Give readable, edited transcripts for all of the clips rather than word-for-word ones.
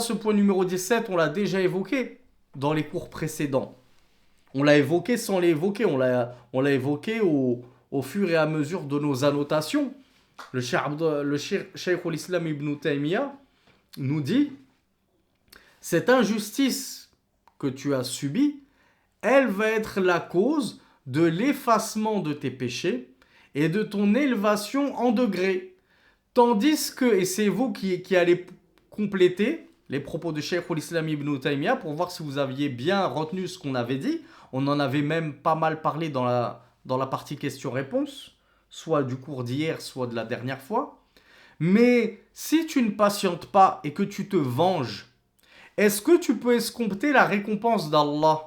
Ce point numéro 17, on l'a déjà évoqué dans les cours précédents. On l'a évoqué sans l'évoquer, on l'a évoqué au fur et à mesure de nos annotations. Le Cheikh al-Islam ibn Taymiyyah nous dit, cette injustice que tu as subie, elle va être la cause de l'effacement de tes péchés et de ton élévation en degrés. Tandis que, et c'est vous qui allez compléter les propos de Cheikh al-Islam ibn Taymiyyah pour voir si vous aviez bien retenu ce qu'on avait dit. On en avait même pas mal parlé dans la partie questions-réponses, soit du cours d'hier, soit de la dernière fois. Mais si tu ne patientes pas et que tu te venges, est-ce que tu peux escompter la récompense d'Allah?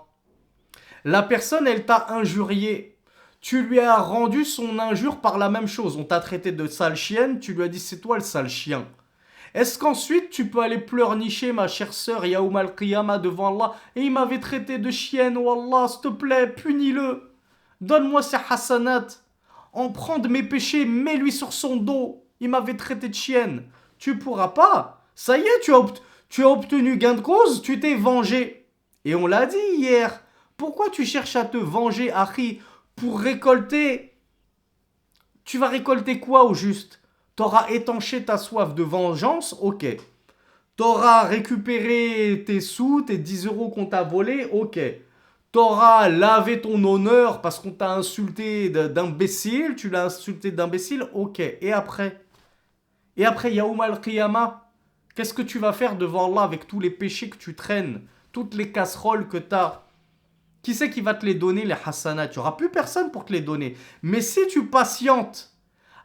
La personne, elle t'a injurié. Tu lui as rendu son injure par la même chose. On t'a traité de sale chienne, tu lui as dit c'est toi le sale chien. Est-ce qu'ensuite tu peux aller pleurnicher, ma chère sœur, Yaoum al-Qiyamah devant Allah, et il m'avait traité de chienne, oh Allah, s'il te plaît, punis-le. Donne-moi ses hasanat. En prends de mes péchés, mets-lui sur son dos. Il m'avait traité de chienne. Tu pourras pas. Ça y est, tu as obtenu gain de cause, tu t'es vengé. Et on l'a dit hier. Pourquoi tu cherches à te venger, Akhi, pour récolter? Tu vas récolter quoi au juste? T'auras étanché ta soif de vengeance, ok. T'auras récupéré tes sous, tes 10 euros qu'on t'a volés, ok. T'auras lavé ton honneur parce qu'on t'a insulté d'imbécile, tu l'as insulté d'imbécile, ok. Et après, Yaoum al-Qiyamah, qu'est-ce que tu vas faire devant Allah avec tous les péchés que tu traînes, toutes les casseroles que t'as? Qui c'est qui va te les donner, les hasanats? Il n'y aura plus personne pour te les donner. Mais si tu patientes,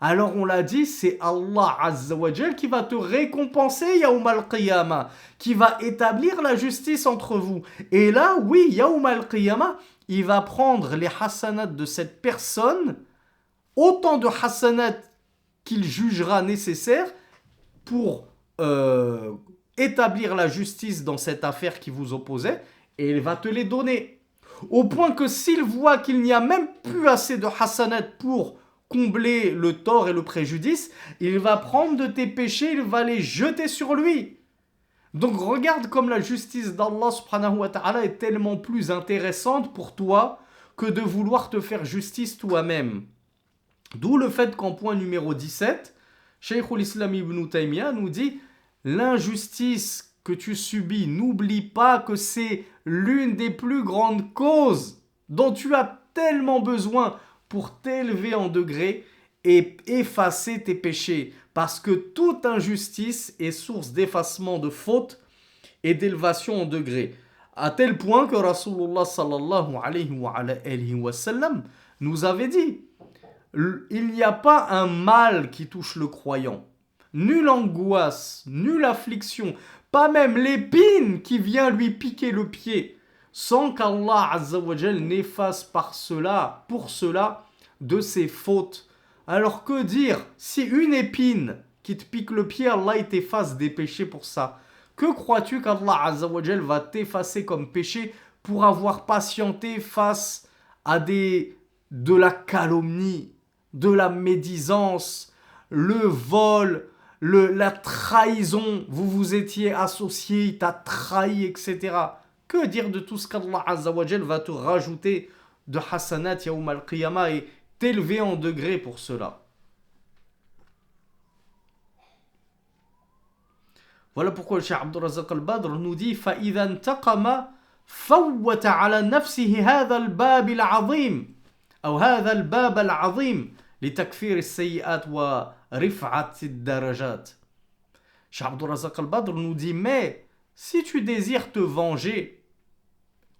alors on l'a dit, c'est Allah Azza wa Jal qui va te récompenser Yaoum al-Qiyamah, qui va établir la justice entre vous. Et là, oui, Yaoum al-Qiyamah, il va prendre les hasanats de cette personne, autant de hasanats qu'il jugera nécessaire pour établir la justice dans cette affaire qui vous opposait, et il va te les donner. Au point que s'il voit qu'il n'y a même plus assez de hasanat pour combler le tort et le préjudice, il va prendre de tes péchés, il va les jeter sur lui. Donc regarde comme la justice d'Allah subhanahu wa ta'ala est tellement plus intéressante pour toi que de vouloir te faire justice toi-même. D'où le fait qu'en point numéro 17, Cheikh al-Islam ibn Taymiyyah nous dit l'injustice que tu subis, n'oublie pas que c'est l'une des plus grandes causes dont tu as tellement besoin pour t'élever en degré et effacer tes péchés. Parce que toute injustice est source d'effacement de fautes et d'élévation en degré. À tel point que Rasulullah sallallahu alayhi wa sallam nous avait dit, il n'y a pas un mal qui touche le croyant. Nulle angoisse, nulle affliction, pas même l'épine qui vient lui piquer le pied, sans qu'Allah Azza wa Jal n'efface pour cela, de ses fautes. Alors que dire, si une épine qui te pique le pied, Allah il t'efface des péchés pour ça, que crois-tu qu'Allah Azza wa Jal va t'effacer comme péché pour avoir patienté face à de la calomnie, de la médisance, le vol, la trahison, vous vous étiez associés, il t'a trahi, etc. Que dire de tout ce qu'Allah Azza wa Jal va te rajouter de hasanat yaoum al-qiyamah et t'élever en degré pour cela. Voilà pourquoi le Cheikh Abdul Razak al-Badr nous dit فَإِذَا انتقم فوت على نفسه هذا الباب العظيم أو هذا الباب العظيم لتكفير السيئات ورفعة الدرجات. Cheikh Abdul Razak al-Badr nous dit mais si tu désires te venger,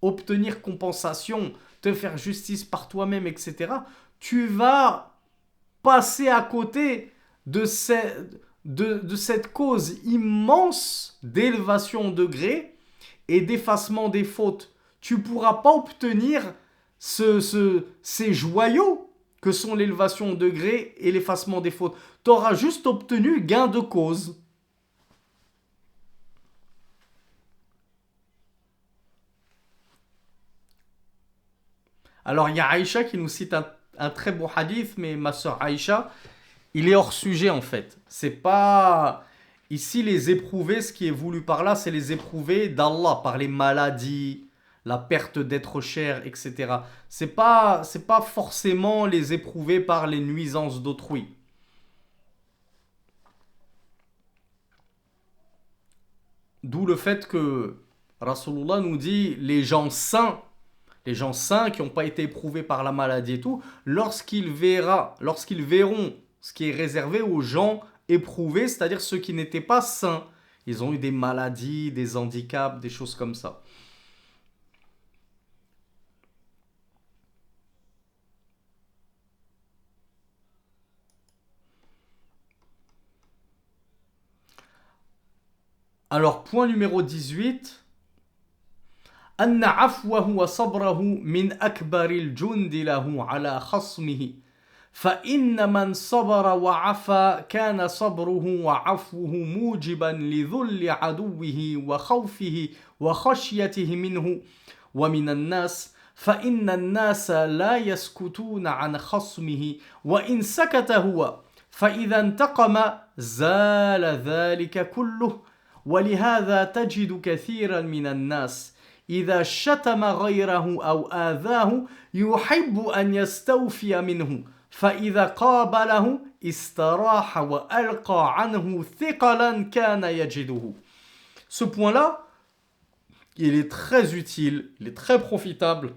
obtenir compensation, te faire justice par toi-même, etc., tu vas passer à côté de cette cause immense d'élévation en degré et d'effacement des fautes. Tu ne pourras pas obtenir ces joyaux que sont l'élévation en degré et l'effacement des fautes. Tu auras juste obtenu gain de cause. Alors, il y a Aïcha qui nous cite un très beau hadith, mais ma soeur Aïcha, il est hors sujet en fait. C'est pas. Ici, les éprouvés, ce qui est voulu par là, c'est les éprouvés d'Allah, par les maladies, la perte d'être cher, etc. C'est pas forcément les éprouvés par les nuisances d'autrui. D'où le fait que Rasulullah nous dit les gens sains qui n'ont pas été éprouvés par la maladie et tout, lorsqu'ils verront ce qui est réservé aux gens éprouvés, c'est-à-dire ceux qui n'étaient pas sains, ils ont eu des maladies, des handicaps, des choses comme ça. Alors, point numéro 18. أن عفوه وصبره من أكبر الجند له على خصمه فإن من صبر وعفى كان صبره وعفوه موجبا لذل عدوه وخوفه وخشيته منه ومن الناس فإن الناس لا يسكتون عن خصمه وإن سكت هو فإذا انتقم زال ذلك كله ولهذا تجد كثيرا من الناس إذا شتم غيره أو آذاه يحب أن يستوفي منه فإذا قابله استراح وألقى عنه ثقلا كان يجده. Ce point-là, il est très utile, il est très profitable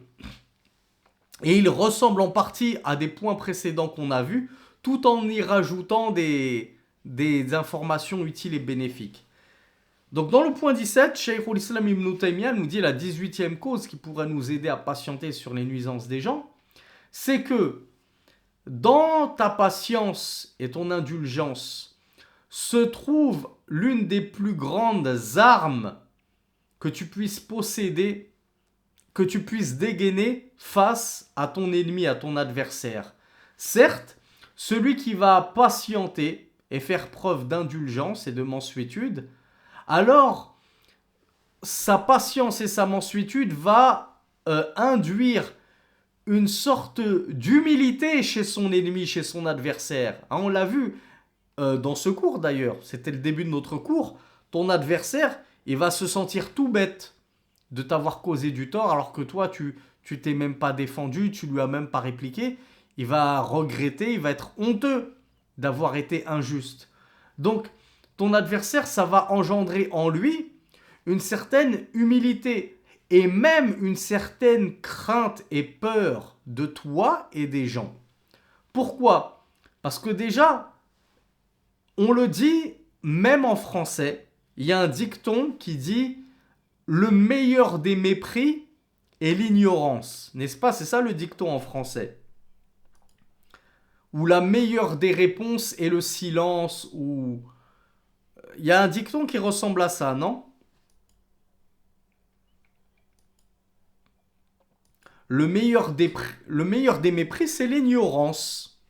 et il ressemble en partie à des points précédents qu'on a vus tout en y rajoutant des informations utiles et bénéfiques. Donc dans le point 17, Cheikh al-Islam ibn Taymiyyah nous dit la 18e cause qui pourrait nous aider à patienter sur les nuisances des gens, c'est que dans ta patience et ton indulgence se trouve l'une des plus grandes armes que tu puisses posséder, que tu puisses dégainer face à ton ennemi, à ton adversaire. Certes, celui qui va patienter et faire preuve d'indulgence et de mansuétude, alors sa patience et sa mansuétude va induire une sorte d'humilité chez son ennemi, chez son adversaire. Hein, on l'a vu dans ce cours d'ailleurs, c'était le début de notre cours. Ton adversaire, il va se sentir tout bête de t'avoir causé du tort alors que toi, tu t'es même pas défendu, tu lui as même pas répliqué. Il va regretter, il va être honteux d'avoir été injuste. Donc, ton adversaire, ça va engendrer en lui une certaine humilité et même une certaine crainte et peur de toi et des gens. Pourquoi ? Parce que déjà, on le dit, même en français, il y a un dicton qui dit « le meilleur des mépris est l'ignorance ». N'est-ce pas ? C'est ça le dicton en français. Ou la meilleure des réponses est le silence, ou... Il y a un dicton qui ressemble à ça, non ? Le meilleur des mépris, c'est l'ignorance.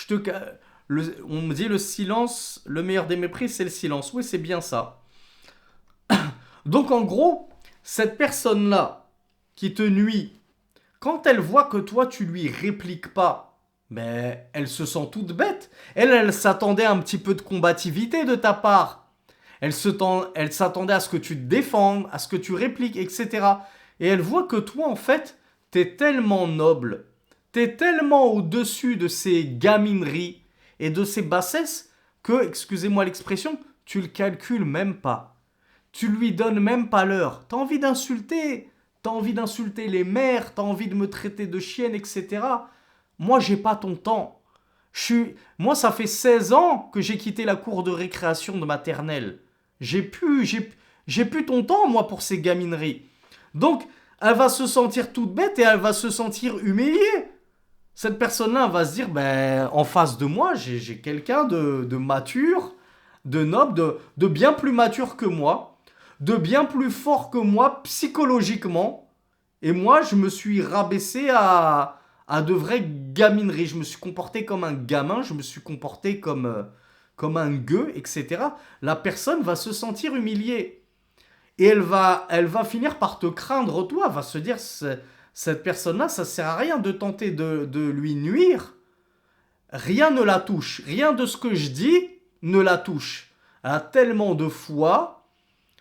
On me dit le silence, le meilleur des mépris, c'est le silence. Oui, c'est bien ça. Donc en gros, cette personne-là qui te nuit, quand elle voit que toi, tu lui répliques pas, mais elle se sent toute bête. Elle s'attendait à un petit peu de combativité de ta part. Elle s'attendait à ce que tu te défendes, à ce que tu répliques, etc. Et elle voit que toi, en fait, t'es tellement noble, t'es tellement au-dessus de ces gamineries et de ces bassesses que, excusez-moi l'expression, tu le calcules même pas. Tu lui donnes même pas l'heure. T'as envie d'insulter les mères, t'as envie de me traiter de chienne, etc. Moi, j'ai pas ton temps. Moi, ça fait 16 ans que j'ai quitté la cour de récréation de maternelle. J'ai plus ton temps, moi, pour ces gamineries. Donc, elle va se sentir toute bête et elle va se sentir humiliée. Cette personne-là va se dire, ben, en face de moi, j'ai quelqu'un de mature, de noble, de bien plus mature que moi, de bien plus fort que moi psychologiquement. Et moi, je me suis rabaissé à de vraies gamineries. Je me suis comporté comme un gamin, je me suis comporté comme un gueux, etc. La personne va se sentir humiliée. Et elle va finir par te craindre, toi. Elle va se dire, cette personne-là, ça ne sert à rien de tenter de lui nuire. Rien ne la touche. Rien de ce que je dis ne la touche. Elle a tellement de foi,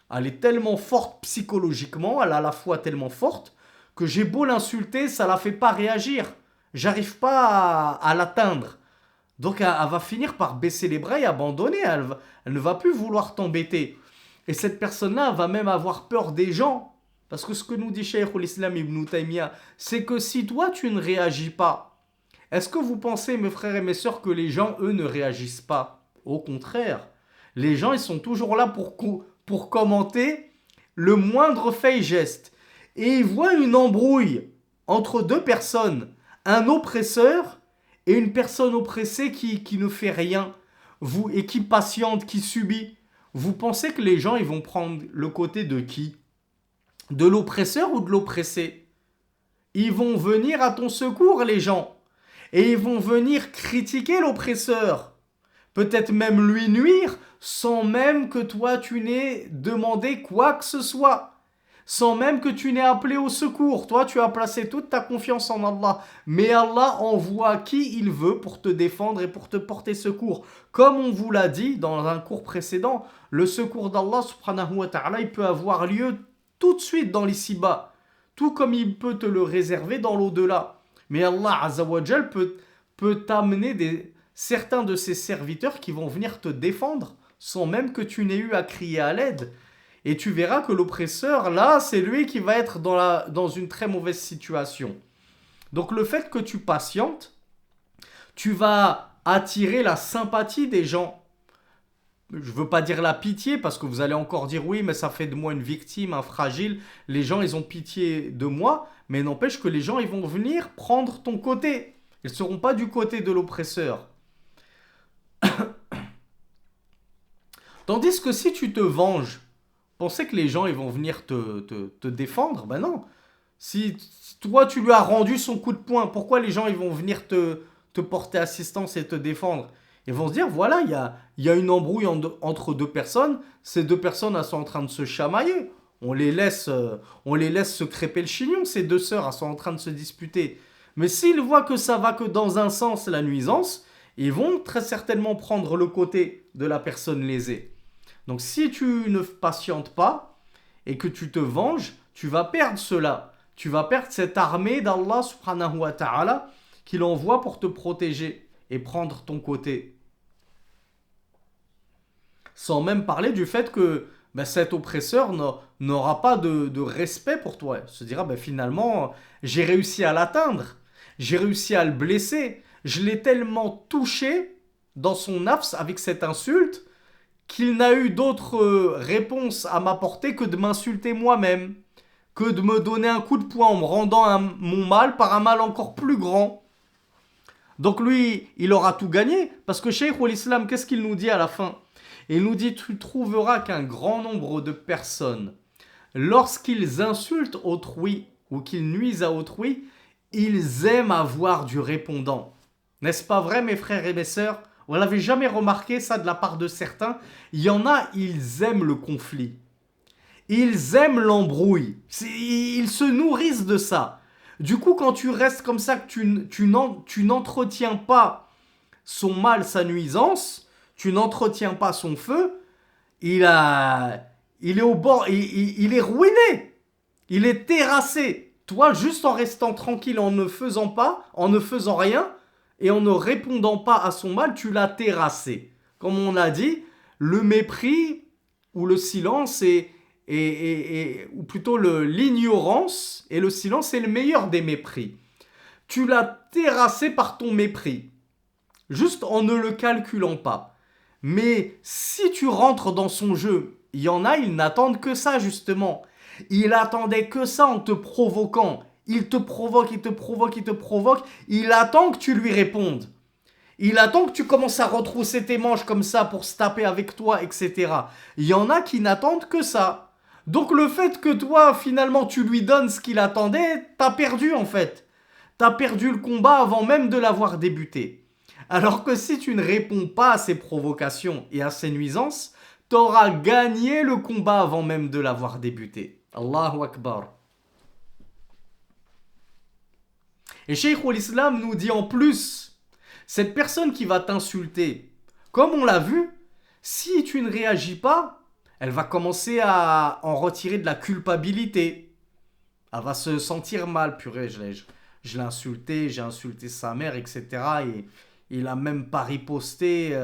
elle est tellement forte psychologiquement, elle a la foi tellement forte, que j'ai beau l'insulter, ça la fait pas réagir. J'arrive pas à l'atteindre. Donc elle va finir par baisser les bras et abandonner. Elle ne va plus vouloir t'embêter. Et cette personne-là va même avoir peur des gens. Parce que ce que nous dit Cheikh l'Islam Ibn Taymiyyah, c'est que si toi tu ne réagis pas, est-ce que vous pensez, mes frères et mes sœurs, que les gens, eux, ne réagissent pas? Au contraire. Les gens, ils sont toujours là pour commenter le moindre fait et geste. Et ils voient une embrouille entre deux personnes, un oppresseur et une personne oppressée qui ne fait rien, et qui patiente, qui subit. Vous pensez que les gens, ils vont prendre le côté de qui? De l'oppresseur ou de l'oppressé? Ils vont venir à ton secours, les gens. Et ils vont venir critiquer l'oppresseur. Peut-être même lui nuire, sans même que toi tu n'aies demandé quoi que ce soit. Sans même que tu n'aies appelé au secours. Toi, tu as placé toute ta confiance en Allah. Mais Allah envoie qui il veut pour te défendre et pour te porter secours. Comme on vous l'a dit dans un cours précédent, le secours d'Allah subhanahu wa ta'ala, il peut avoir lieu tout de suite dans l'ici-bas. Tout comme il peut te le réserver dans l'au-delà. Mais Allah azawajal peut t'amener certains de ses serviteurs qui vont venir te défendre sans même que tu n'aies eu à crier à l'aide. Et tu verras que l'oppresseur, là, c'est lui qui va être dans une très mauvaise situation. Donc le fait que tu patientes, tu vas attirer la sympathie des gens. Je ne veux pas dire la pitié, parce que vous allez encore dire oui, mais ça fait de moi une victime, un fragile. Les gens, ils ont pitié de moi, mais n'empêche que les gens, ils vont venir prendre ton côté. Ils ne seront pas du côté de l'oppresseur. Tandis que si tu te venges, pensez que les gens ils vont venir te défendre? Ben non. Si toi tu lui as rendu son coup de poing, pourquoi les gens ils vont venir te porter assistance et te défendre? Ils vont se dire voilà, il y a une embrouille entre deux personnes. Ces deux personnes elles sont en train de se chamailler. On les laisse se crêper le chignon. Ces deux sœurs elles sont en train de se disputer. Mais s'ils voient que ça va que dans un sens la nuisance, ils vont très certainement prendre le côté de la personne lésée. Donc si tu ne patientes pas et que tu te venges, tu vas perdre cela. Tu vas perdre cette armée d'Allah subhanahu wa ta'ala qu'il envoie pour te protéger et prendre ton côté. Sans même parler du fait que cet oppresseur n'aura pas de respect pour toi. Il se dira finalement j'ai réussi à l'atteindre, j'ai réussi à le blesser, je l'ai tellement touché dans son nafs avec cette insulte qu'il n'a eu d'autre réponse à m'apporter que de m'insulter moi-même, que de me donner un coup de poing en me rendant mon mal par un mal encore plus grand. Donc lui, il aura tout gagné, parce que Cheikh l'Islam, qu'est-ce qu'il nous dit à la fin? Il nous dit, tu trouveras qu'un grand nombre de personnes, lorsqu'ils insultent autrui ou qu'ils nuisent à autrui, ils aiment avoir du répondant. N'est-ce pas vrai, mes frères et mes sœurs? Vous n'avez jamais remarqué ça de la part de certains? Il y en a, ils aiment le conflit. Ils aiment l'embrouille. Ils se nourrissent de ça. Du coup, quand tu restes comme ça, que tu n'entretiens pas son mal, sa nuisance, tu n'entretiens pas son feu, il est au bord, il est ruiné. Il est terrassé. Toi, juste en restant tranquille, en ne faisant pas, en ne faisant rien, et en ne répondant pas à son mal, tu l'as terrassé. Comme on a dit, le mépris ou le silence ou plutôt l'ignorance et le silence est le meilleur des mépris. Tu l'as terrassé par ton mépris, juste en ne le calculant pas. Mais si tu rentres dans son jeu, il y en a, ils n'attendent que ça justement. Ils attendaient que ça en te provoquant. Il te provoque, il te provoque, il te provoque. Il attend que tu lui répondes. Il attend que tu commences à retrousser tes manches comme ça pour se taper avec toi, etc. Il y en a qui n'attendent que ça. Donc le fait que toi, finalement, tu lui donnes ce qu'il attendait, t'as perdu en fait. T'as perdu le combat avant même de l'avoir débuté. Alors que si tu ne réponds pas à ses provocations et à ses nuisances, t'auras gagné le combat avant même de l'avoir débuté. Allahu Akbar. Et Cheikh l'Islam nous dit en plus, cette personne qui va t'insulter, comme on l'a vu, Si tu ne réagis pas, elle va commencer à en retirer de la culpabilité. Elle va se sentir mal. Purée, je l'ai insulté, j'ai insulté sa mère, etc. Et il a même pas riposté.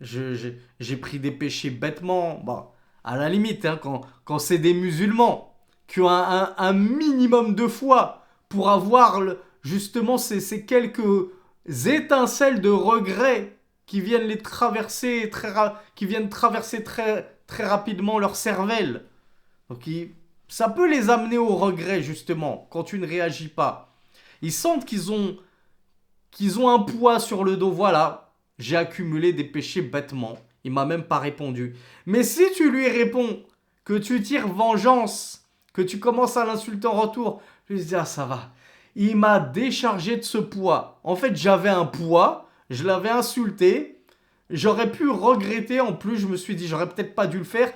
J'ai pris des péchés bêtement. Bon, à la limite, hein, quand c'est des musulmans qui ont un minimum de foi pour avoir justement ces quelques étincelles de regret qui viennent les traverser qui viennent traverser très rapidement leur cervelle. Donc ça peut les amener au regret justement quand tu ne réagis pas. Ils sentent qu'ils ont un poids sur le dos. Voilà, j'ai accumulé des péchés bêtement. Il m'a même pas répondu. Mais si tu lui réponds, que tu tires vengeance, que tu commences à l'insulter en retour, je lui dis ah ça va. Il m'a déchargé de ce poids. En fait, j'avais un poids, je l'avais insulté, j'aurais pu regretter. En plus, je me suis dit j'aurais peut-être pas dû le faire.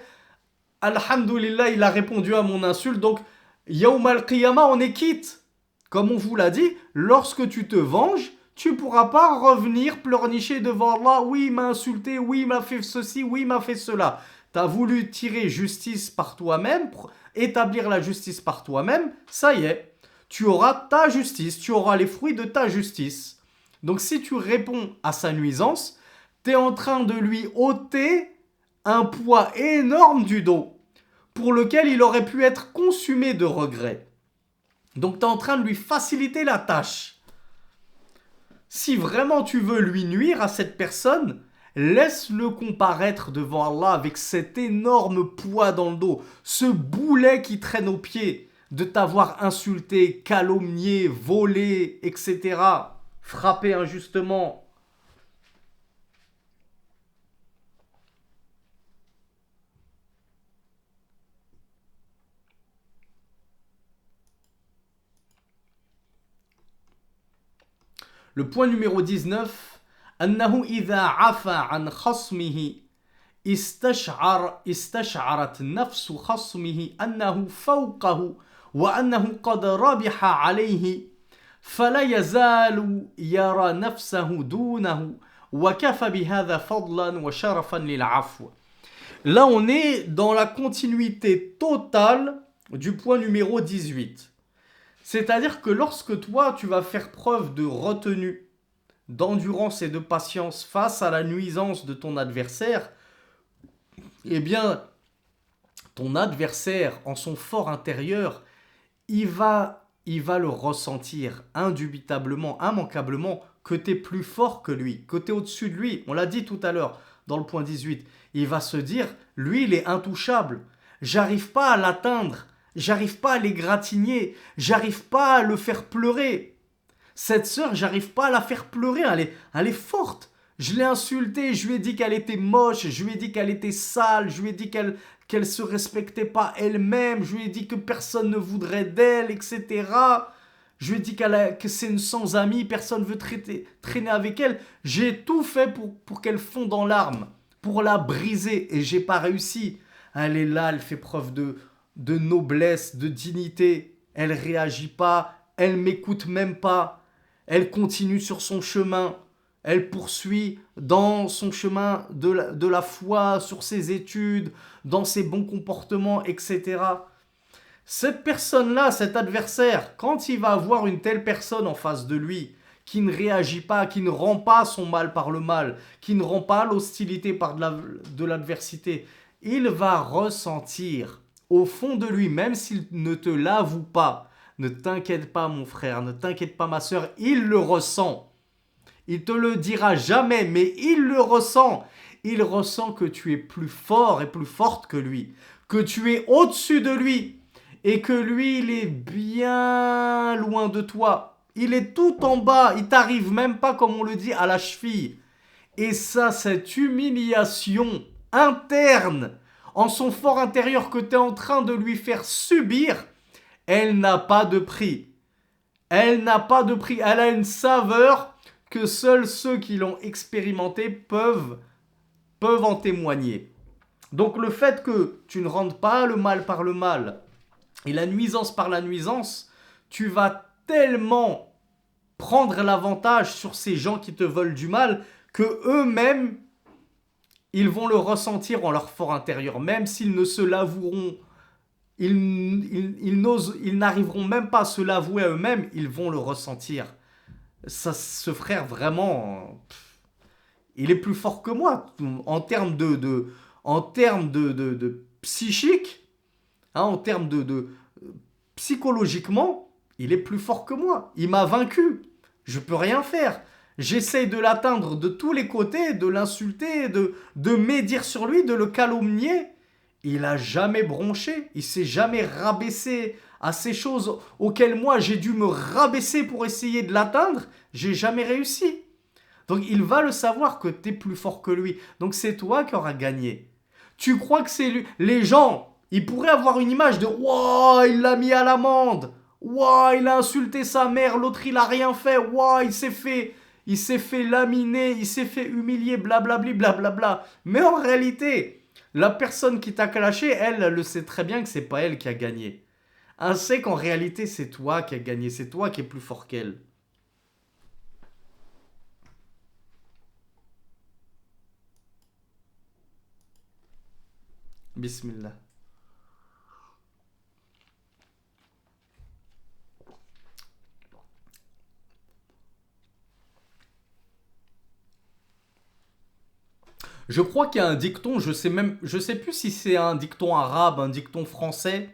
Alhamdulillah, il a répondu à mon insulte. Donc, Yawm al-Qiyamah, on est quitte. Comme on vous l'a dit, lorsque tu te venges, tu ne pourras pas revenir pleurnicher devant Allah. Oui, il m'a insulté, oui, il m'a fait ceci, oui, il m'a fait cela. Tu as voulu tirer justice par toi-même, établir la justice par toi-même, ça y est. Tu auras ta justice, tu auras les fruits de ta justice. Donc si tu réponds à sa nuisance, tu es en train de lui ôter un poids énorme du dos pour lequel il aurait pu être consumé de regrets. Donc tu es en train de lui faciliter la tâche. Si vraiment tu veux lui nuire à cette personne, laisse-le comparaître devant Allah avec cet énorme poids dans le dos, ce boulet qui traîne aux pieds de t'avoir insulté, calomnié, volé, etc., frappé injustement. Le point numéro 19, أنه إذا عفى عن خصمه استشعرت نفس خصمه أنه فوقه وأنه قد ربح عليه فلا يزال يرى نفسه دونه وكفى بهذا فضلا وشرفا للعفو. Là, on est dans la continuité totale du point numéro 18. C'est-à-dire que lorsque toi, tu vas faire preuve de retenue, d'endurance et de patience face à la nuisance de ton adversaire, eh bien, ton adversaire, en son fort intérieur, il va le ressentir indubitablement, immanquablement, que tu es plus fort que lui, que tu es au-dessus de lui. On l'a dit tout à l'heure dans le point 18. Il va se dire, lui, il est intouchable. J'arrive pas à l'atteindre. J'arrive pas à l'égratigner. J'arrive pas à le faire pleurer. Cette sœur, j'arrive pas à la faire pleurer. Elle est forte. Je l'ai insultée. Je lui ai dit qu'elle était moche. Je lui ai dit qu'elle était sale. Je lui ai dit qu'elle se respectait pas elle-même. Je lui ai dit que personne ne voudrait d'elle, etc. Je lui ai dit que c'est une sans-amie. Personne ne veut traîner avec elle. J'ai tout fait pour qu'elle fonde en larmes. Pour la briser. Et j'ai pas réussi. Elle est là. Elle fait preuve de noblesse, de dignité. Elle réagit pas. Elle m'écoute même pas. Elle continue sur son chemin. Elle poursuit dans son chemin de la foi, sur ses études, dans ses bons comportements, etc. Cette personne-là, cet adversaire, quand il va avoir une telle personne en face de lui, qui ne réagit pas, qui ne rend pas son mal par le mal, qui ne rend pas l'hostilité par de l'adversité, il va ressentir au fond de lui, même s'il ne te l'avoue pas, ne t'inquiète pas mon frère, ne t'inquiète pas ma soeur, il le ressent. Il te le dira jamais, mais il le ressent. Il ressent que tu es plus fort et plus forte que lui, que tu es au-dessus de lui et que lui, il est bien loin de toi. Il est tout en bas, il t'arrive même pas, comme on le dit, à la cheville. Et ça, cette humiliation interne, en son fort intérieur que tu es en train de lui faire subir, elle n'a pas de prix. Elle n'a pas de prix. Elle a une saveur que seuls ceux qui l'ont expérimenté peuvent en témoigner. Donc le fait que tu ne rendes pas le mal par le mal et la nuisance par la nuisance, tu vas tellement prendre l'avantage sur ces gens qui te veulent du mal que eux-mêmes, ils vont le ressentir en leur fort intérieur, même s'ils ne se l'avoueront, ils n'arriveront même pas à se l'avouer à eux-mêmes, ils vont le ressentir. Ça, ce frère, vraiment, il est plus fort que moi en termes de psychique, hein, en termes de psychologiquement, il est plus fort que moi. Il m'a vaincu. Je peux rien faire. J'essaye de l'atteindre de tous les côtés, de l'insulter, de médire sur lui, de le calomnier. Il a jamais bronché. Il s'est jamais rabaissé à ces choses auxquelles moi j'ai dû me rabaisser pour essayer de l'atteindre. J'ai jamais réussi. Donc il va le savoir que tu es plus fort que lui. Donc c'est toi qui auras gagné. Tu crois que c'est lui. Les gens, ils pourraient avoir une image de Waouh, il l'a mis à l'amende. Waouh, il a insulté sa mère. L'autre, il a rien fait. Waouh, il s'est fait laminer. Il s'est fait humilier. Blablabli, blablabla. Mais en réalité, la personne qui t'a clashé, elle le sait très bien que c'est pas elle qui a gagné. Elle sait qu'en réalité, c'est toi qui as gagné. C'est toi qui es plus fort qu'elle. Bismillah. Je crois qu'il y a un dicton, je sais plus si c'est un dicton arabe, un dicton français,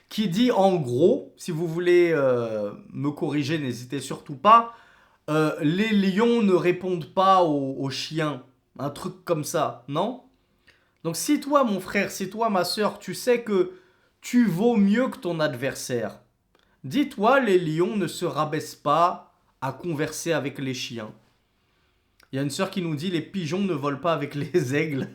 qui dit en gros, si vous voulez me corriger, n'hésitez surtout pas, les lions ne répondent pas aux chiens, un truc comme ça, non? Donc si toi, mon frère, si toi, ma soeur, tu sais que tu vaux mieux que ton adversaire, dis-toi, les lions ne se rabaissent pas à converser avec les chiens. Il y a une sœur qui nous dit les pigeons ne volent pas avec les aigles.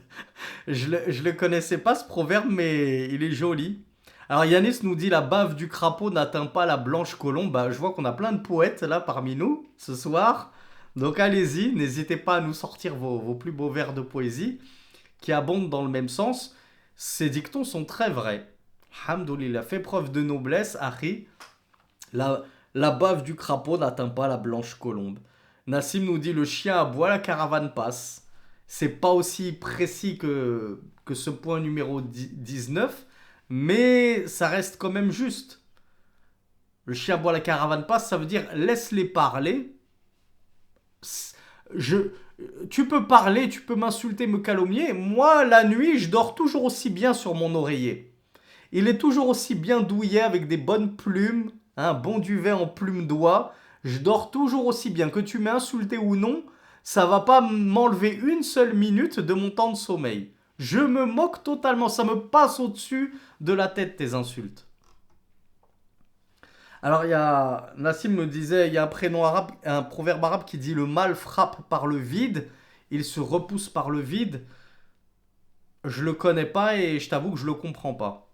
Je le connaissais pas ce proverbe, mais il est joli. Alors Yanis nous dit la bave du crapaud n'atteint pas la blanche colombe. Bah, je vois qu'on a plein de poètes là parmi nous ce soir. Donc allez-y, n'hésitez pas à nous sortir vos plus beaux vers de poésie qui abondent dans le même sens. Ces dictons sont très vrais. Alhamdoulilah, fait preuve de noblesse, Harry. La, la bave du crapaud n'atteint pas la blanche colombe. Nassim nous dit le chien aboie, la caravane passe. C'est pas aussi précis que ce point numéro 19, mais ça reste quand même juste. Le chien aboie, la caravane passe, ça veut dire laisse-les parler. Je, Tu peux parler, tu peux m'insulter, me calomnier. Moi, la nuit, je dors toujours aussi bien sur mon oreiller. Il est toujours aussi bien douillet avec des bonnes plumes, un bon duvet en plume d'oie. Je dors toujours aussi bien. Que tu m'aies insulté ou non, ça va pas m'enlever une seule minute de mon temps de sommeil. Je me moque totalement, ça me passe au-dessus de la tête tes insultes. Alors il y a Nassim me disait, il y a un prénom arabe, un proverbe arabe qui dit le mal frappe par le vide, il se repousse par le vide. Je le connais pas et je t'avoue que je le comprends pas.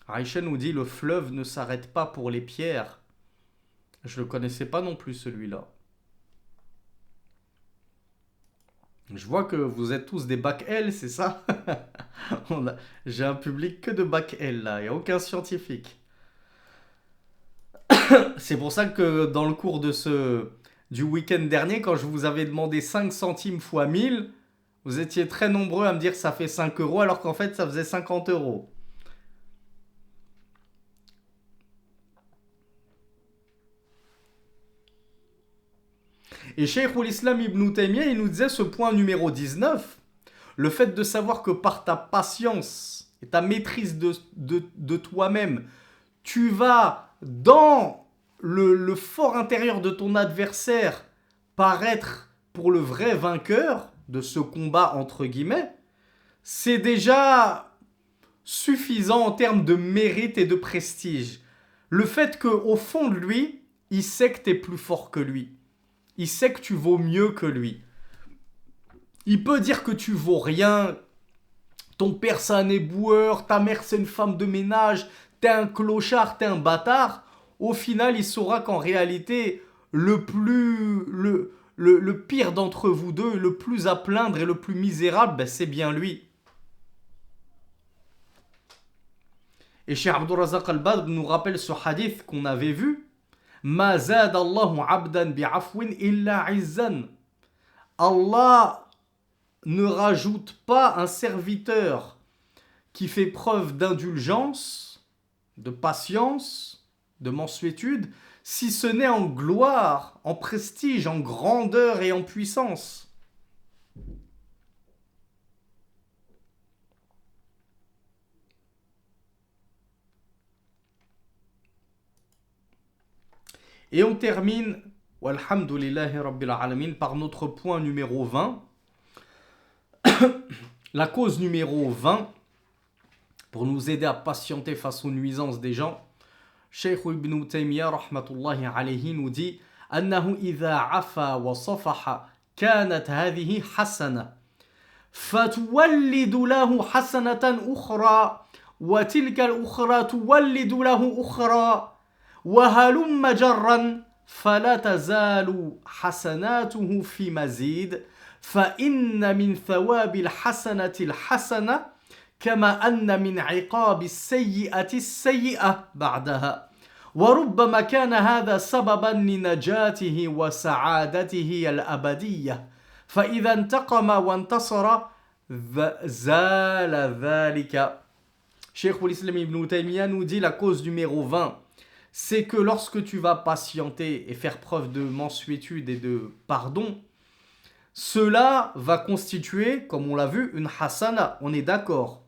Aïcha nous dit le fleuve ne s'arrête pas pour les pierres. Je le connaissais pas non plus celui-là. Je vois que vous êtes tous des bac L, c'est ça? J'ai un public que de bac L là, il n'y a aucun scientifique. C'est pour ça que dans le cours du week-end dernier, quand je vous avais demandé 5 centimes fois 1000, vous étiez très nombreux à me dire que ça fait 5 euros alors qu'en fait ça faisait 50 euros. Et Cheikh Islam Ibn Taymiyyah, il nous disait ce point numéro 19, le fait de savoir que par ta patience et ta maîtrise de toi-même, tu vas dans le fort intérieur de ton adversaire paraître pour le vrai vainqueur de ce combat entre guillemets, c'est déjà suffisant en termes de mérite et de prestige. Le fait qu'au fond de lui, il sait que tu es plus fort que lui. Il sait que tu vaux mieux que lui. Il peut dire que tu vaux rien. Ton père c'est un éboueur, ta mère c'est une femme de ménage, t'es un clochard, t'es un bâtard. Au final, il saura qu'en réalité, le pire d'entre vous deux, le plus à plaindre et le plus misérable, ben, c'est bien lui. Et Cheikh Abdurrazaq Al-Badr nous rappelle ce hadith qu'on avait vu. Ma zada Allahu abdan bi'afwin illa izzan. Allah ne rajoute pas un serviteur qui fait preuve d'indulgence, de patience, de mansuétude, si ce n'est en gloire, en prestige, en grandeur et en puissance. Et on termine, walhamdulillahi rabbil alamin, par notre point numéro 20. La cause numéro 20, pour nous aider à patienter face aux nuisances des gens, Cheikh Ibn Taymiyyah rahmatullahi alayhi nous dit أنه إذا عفا وصفح كانت هذه حسنة فتولد له حسنة أخرى وتلك الأخرى تولد له أخرى وهلم جرا فلا تزال حسناته في مزيد فإن من ثواب الحسنة الحسنة كما أن من عقاب السيئة السيئة بعدها وربما كان هذا سببا لنجاته وسعادته الأبدية فإذا انتقم وانتصر زال ذلك. Cheikh l'Islam Ibn Taymiyyah nous dit la cause numéro 20, c'est que lorsque tu vas patienter et faire preuve de mansuétude et de pardon, cela va constituer, comme on l'a vu, une hasana, on est d'accord.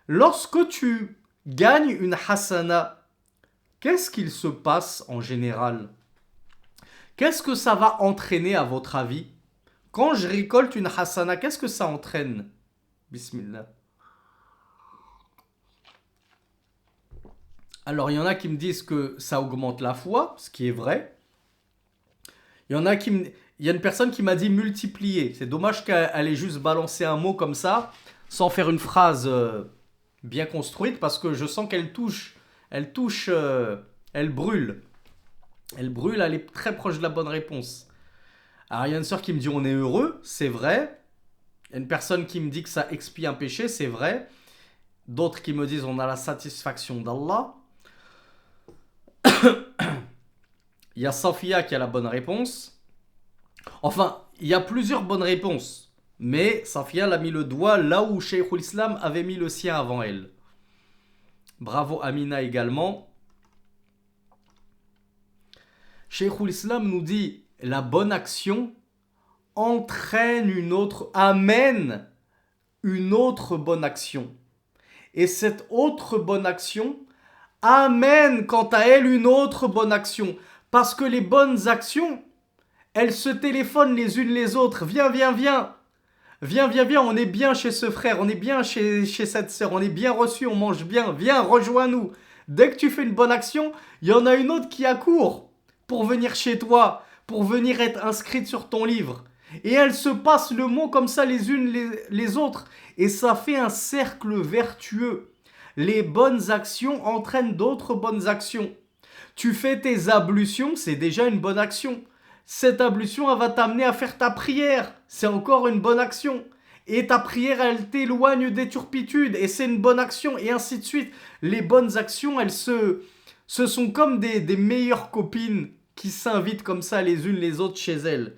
Lorsque tu gagnes une hasana, qu'est-ce qu'il se passe en général? Qu'est-ce que ça va entraîner à votre avis? Quand je récolte une hasana, qu'est-ce que ça entraîne? Bismillah. Alors, il y en a qui me disent que ça augmente la foi, ce qui est vrai. Il y a une personne qui m'a dit multiplier. C'est dommage qu'elle ait juste balancé un mot comme ça, sans faire une phrase bien construite, parce que je sens qu'elle touche, elle brûle. Elle brûle, elle est très proche de la bonne réponse. Alors, il y a une sœur qui me dit on est heureux, c'est vrai. Il y a une personne qui me dit que ça expie un péché, c'est vrai. D'autres qui me disent on a la satisfaction d'Allah. Il y a Safia qui a la bonne réponse. Enfin, il y a plusieurs bonnes réponses. Mais Safia l'a mis le doigt là où Cheikh l'Islam avait mis le sien avant elle. Bravo Amina également. Cheikh l'Islam nous dit la bonne action entraîne amène une autre bonne action. Et cette autre bonne action amène quant à elle une autre bonne action. Parce que les bonnes actions, elles se téléphonent les unes les autres. Viens, viens, viens. Viens, viens, viens, on est bien chez ce frère, on est bien chez cette sœur, on est bien reçu, on mange bien. Viens, rejoins-nous. Dès que tu fais une bonne action, il y en a une autre qui accourt pour venir chez toi, pour venir être inscrite sur ton livre. Et elles se passent le mot comme ça les unes les autres. Et ça fait un cercle vertueux. Les bonnes actions entraînent d'autres bonnes actions. Tu fais tes ablutions, c'est déjà une bonne action. Cette ablution, elle va t'amener à faire ta prière. C'est encore une bonne action. Et ta prière, elle t'éloigne des turpitudes. Et c'est une bonne action. Et ainsi de suite. Les bonnes actions, ce sont comme des meilleures copines qui s'invitent comme ça les unes les autres chez elles.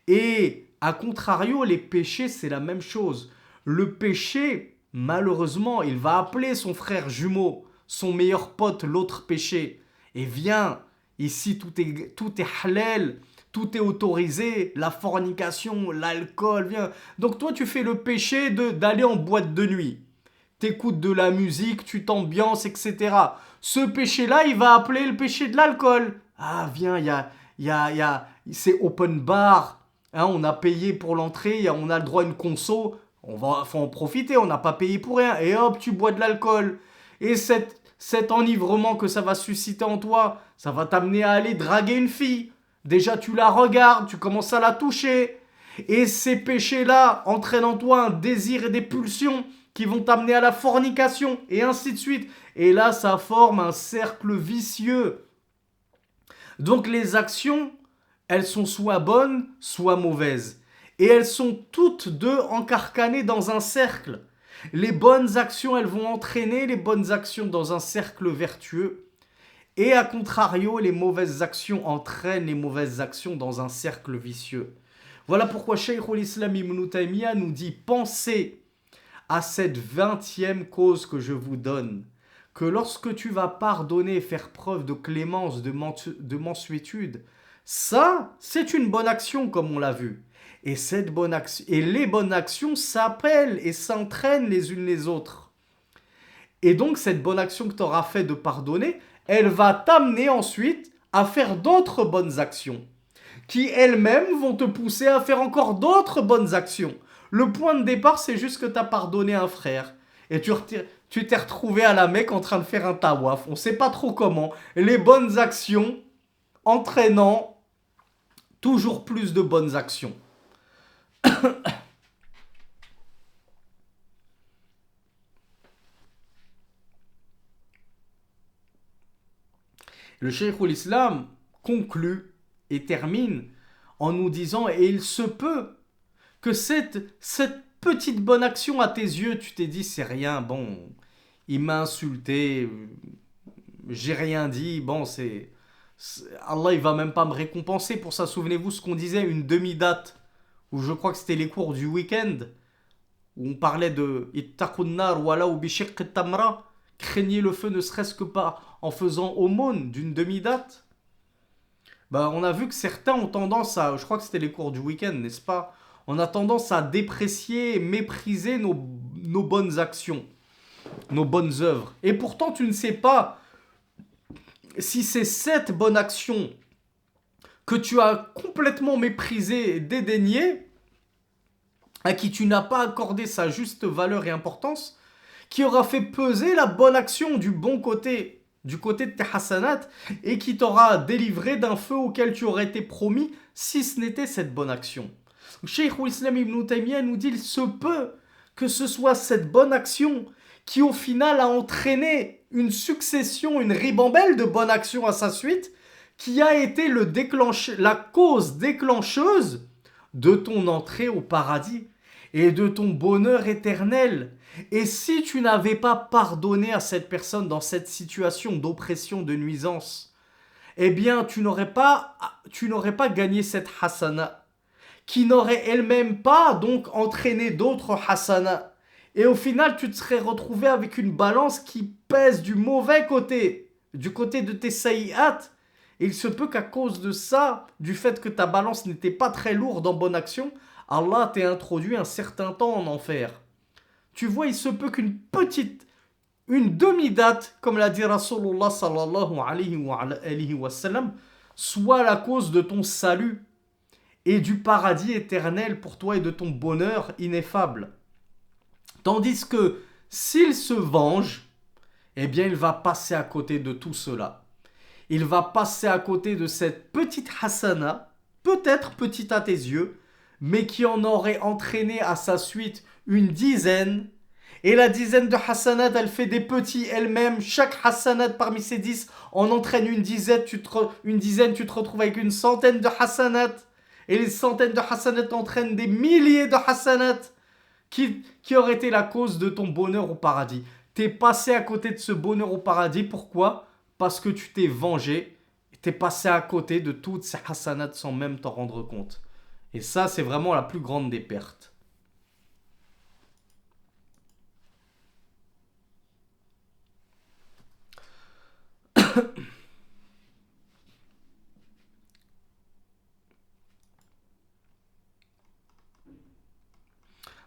Et à contrario, les péchés, c'est la même chose. Le péché, malheureusement, il va appeler son frère jumeau, son meilleur pote, l'autre péché. Et viens, ici tout est halal, tout est autorisé, la fornication, l'alcool, viens. Donc toi, tu fais le péché d'aller en boîte de nuit. T'écoutes de la musique, tu t'ambiances, etc. Ce péché-là, il va appeler le péché de l'alcool. Ah, viens, c'est open bar. Hein, on a payé pour l'entrée, on a le droit à une conso. Faut en profiter, on n'a pas payé pour rien. Et hop, tu bois de l'alcool. Et cet enivrement que ça va susciter en toi, ça va t'amener à aller draguer une fille. Déjà, tu la regardes, tu commences à la toucher. Et ces péchés-là entraînent en toi un désir et des pulsions qui vont t'amener à la fornication, et ainsi de suite. Et là, ça forme un cercle vicieux. Donc les actions, elles sont soit bonnes, soit mauvaises. Et elles sont toutes deux encarcanées dans un cercle. Les bonnes actions, elles vont entraîner les bonnes actions dans un cercle vertueux. Et à contrario, les mauvaises actions entraînent les mauvaises actions dans un cercle vicieux. Voilà pourquoi Cheikh al-Islam Ibn Taymiyyah nous dit pensez à cette 20e cause que je vous donne, que lorsque tu vas pardonner, faire preuve de clémence, de mansuétude, ça, c'est une bonne action comme on l'a vu. Et, les bonnes actions s'appellent et s'entraînent les unes les autres. Et donc cette bonne action que tu auras fait de pardonner, elle va t'amener ensuite à faire d'autres bonnes actions, qui elles-mêmes vont te pousser à faire encore d'autres bonnes actions. Le point de départ, c'est juste que tu as pardonné un frère. Et tu t'es retrouvé à la Mecque en train de faire un tawaf. On ne sait pas trop comment. Les bonnes actions entraînant toujours plus de bonnes actions. Le Cheikh al-Islam conclut et termine en nous disant, et il se peut que cette petite bonne action à tes yeux, tu t'es dit c'est rien, bon, il m'a insulté, j'ai rien dit, bon Allah il va même pas me récompenser pour ça. Souvenez-vous ce qu'on disait, une demi-date, où je crois que c'était les cours du week-end, où on parlait de ittaqun nar wala ou bishiq tamra, craignez le feu ne serait-ce que pas en faisant aumône d'une demi-date. Bah, on a vu que certains ont tendance à, je crois que c'était les cours du week-end, n'est-ce pas? On a tendance à déprécier et mépriser nos bonnes actions, nos bonnes œuvres. Et pourtant, tu ne sais pas si c'est cette bonne action que tu as complètement méprisée et dédaignée, à qui tu n'as pas accordé sa juste valeur et importance, qui aura fait peser la bonne action du bon côté, du côté de tes hasanats, et qui t'aura délivré d'un feu auquel tu aurais été promis si ce n'était cette bonne action. Cheikh al-Islam Ibn Taymiyyah nous dit il se peut que ce soit cette bonne action qui au final a entraîné une succession, une ribambelle de bonnes actions à sa suite, qui a été la cause déclencheuse de ton entrée au paradis et de ton bonheur éternel. Et si tu n'avais pas pardonné à cette personne dans cette situation d'oppression, de nuisance, eh bien tu n'aurais pas gagné cette hasana, qui n'aurait elle-même pas donc entraîné d'autres hasana. Et au final, tu te serais retrouvé avec une balance qui pèse du mauvais côté, du côté de tes saïat. Et il se peut qu'à cause de ça, du fait que ta balance n'était pas très lourde en bonne action, Allah t'ait introduit un certain temps en enfer. Tu vois, il se peut une demi-date, comme l'a dit Rasulullah sallallahu alayhi wa sallam, soit la cause de ton salut et du paradis éternel pour toi et de ton bonheur ineffable. Tandis que s'il se venge, eh bien il va passer à côté de tout cela. Il va passer à côté de cette petite hasana, peut-être petite à tes yeux, mais qui en aurait entraîné à sa suite une dizaine. Et la dizaine de hasanat, elle fait des petits elle-même. Chaque hasanat parmi ces 10 en entraîne une dizaine. Tu te retrouves avec une centaine de hasanat. Et les centaines de hasanat entraînent des milliers de hasanat qui auraient été la cause de ton bonheur au paradis. T'es passé à côté de ce bonheur au paradis. Pourquoi ? Parce que tu t'es vengé. T'es passé à côté de toutes ces hasanat sans même t'en rendre compte. Et ça, c'est vraiment la plus grande des pertes.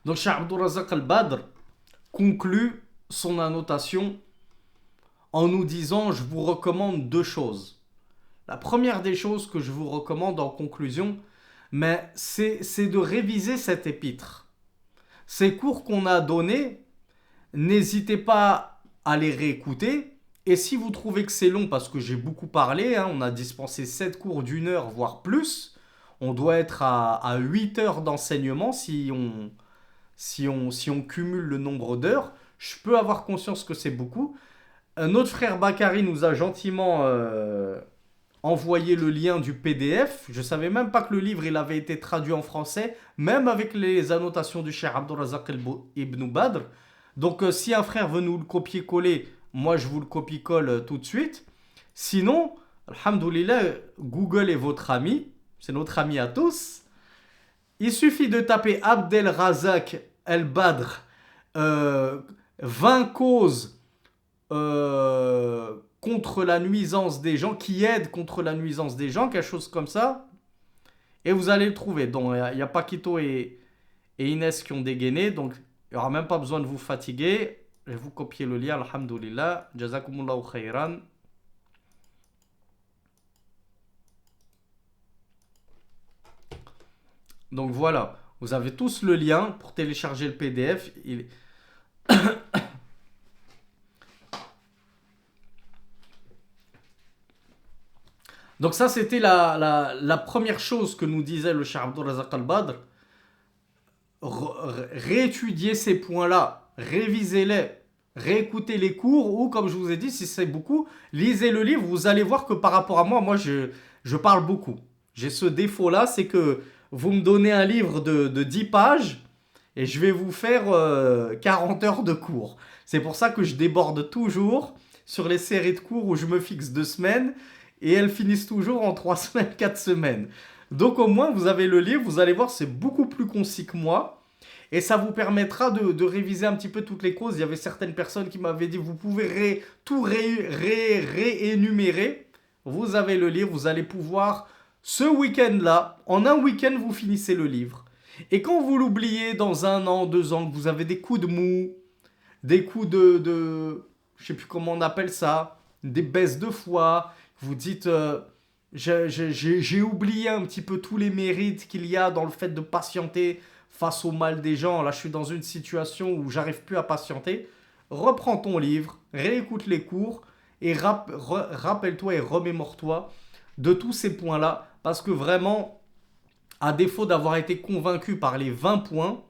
Donc, Cheikh Abdul Razak al-Badr conclut son annotation en nous disant, je vous recommande deux choses. La première des choses que je vous recommande en conclusion, mais c'est de réviser cet épître. Ces cours qu'on a donnés, n'hésitez pas à les réécouter. Et si vous trouvez que c'est long, parce que j'ai beaucoup parlé, on a dispensé 7 cours d'une heure, voire plus, on doit être à 8 heures d'enseignement si on cumule le nombre d'heures. Je peux avoir conscience que c'est beaucoup. Notre frère Bakary nous a gentiment envoyé le lien du PDF. Je ne savais même pas que le livre il avait été traduit en français, même avec les annotations du Cheikh Abdul Razak Ibn Badr. Donc si un frère veut nous le copier-coller, moi je vous le copie-colle tout de suite. Sinon, alhamdoulilah, Google est votre ami, c'est notre ami à tous. Il suffit de taper Abdel Razak El Badr, 20 causes contre la nuisance des gens, qui aident contre la nuisance des gens, quelque chose comme ça, et vous allez le trouver. Donc, il y a Paquito et Inès qui ont dégainé, donc il n'y aura même pas besoin de vous fatiguer. Je vais vous copier le lien, alhamdoulilah. Jazakumullahu khayran. Donc voilà, vous avez tous le lien pour télécharger le PDF. Donc ça, c'était la première chose que nous disait le Cheikh Abdul Razak Al-Badr. Réétudier ces points-là, révisez-les, réécoutez les cours, ou comme je vous ai dit, si c'est beaucoup, lisez le livre. Vous allez voir que par rapport à moi, je parle beaucoup. J'ai ce défaut-là, c'est que vous me donnez un livre de 10 pages et je vais vous faire 40 heures de cours. C'est pour ça que je déborde toujours sur les séries de cours où je me fixe 2 semaines et elles finissent toujours en 3 semaines, 4 semaines. Donc au moins vous avez le livre, vous allez voir, c'est beaucoup plus concis que moi. Et ça vous permettra de réviser un petit peu toutes les causes. Il y avait certaines personnes qui m'avaient dit, vous pouvez tout réénumérer. Vous avez le livre, vous allez pouvoir, ce week-end-là, en un week-end, vous finissez le livre. Et quand vous l'oubliez dans 1 an, 2 ans, que vous avez des coups de mou, des coups je sais plus comment on appelle ça, des baisses de foi, vous dites, j'ai oublié un petit peu tous les mérites qu'il y a dans le fait de patienter face au mal des gens. Là, je suis dans une situation où j'arrive plus à patienter. Reprends ton livre, réécoute les cours et rappelle-toi et remémore-toi de tous ces points-là. Parce que vraiment, à défaut d'avoir été convaincu par les 20 points,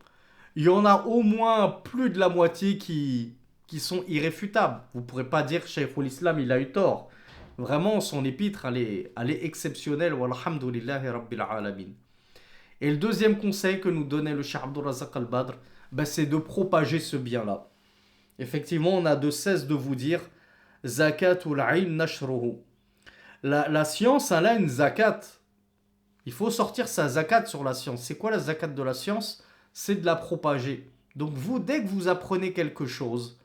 il y en a au moins plus de la moitié qui sont irréfutables. Vous ne pourrez pas dire Cheikhoul Islam, il a eu tort. Vraiment, son épître, elle est exceptionnelle. Walhamdulillahi Rabbil Alamin. Et le deuxième conseil que nous donnait le Cheikh Abdul Razak Al-Badr, c'est de propager ce bien-là. Effectivement, on a de cesse de vous dire Zakatul ilm nashruhu. La science, elle a une zakat. Il faut sortir sa zakat sur la science. C'est quoi la zakat de la science? C'est de la propager. Donc vous, dès que vous apprenez quelque chose,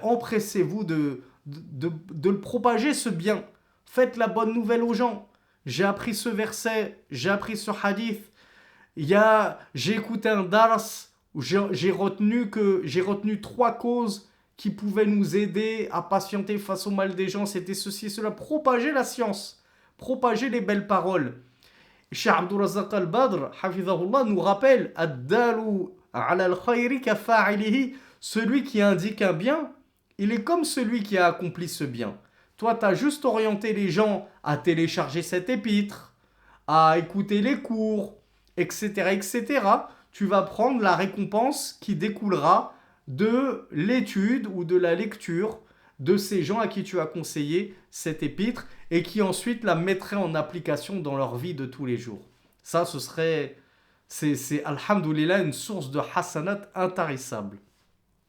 empressez-vous de le propager, ce bien. Faites la bonne nouvelle aux gens. J'ai appris ce verset, j'ai appris ce hadith. J'ai écouté un dars où j'ai retenu 3 causes qui pouvaient nous aider à patienter face au mal des gens. C'était ceci et cela. Propager la science. Propager les belles paroles. Cheikh Abdul Razak Al-Badr, hafizahullah, nous rappelle Ad-dalu ala al-khayri ka fa'ilihi. Celui qui indique un bien, il est comme celui qui a accompli ce bien. Toi, tu as juste orienté les gens à télécharger cet épître, à écouter les cours, etc., etc. Tu vas prendre la récompense qui découlera de l'étude ou de la lecture de ces gens à qui tu as conseillé cet épître et qui ensuite la mettraient en application dans leur vie de tous les jours. Ça, c'est alhamdoulilah une source de hasanat intarissable.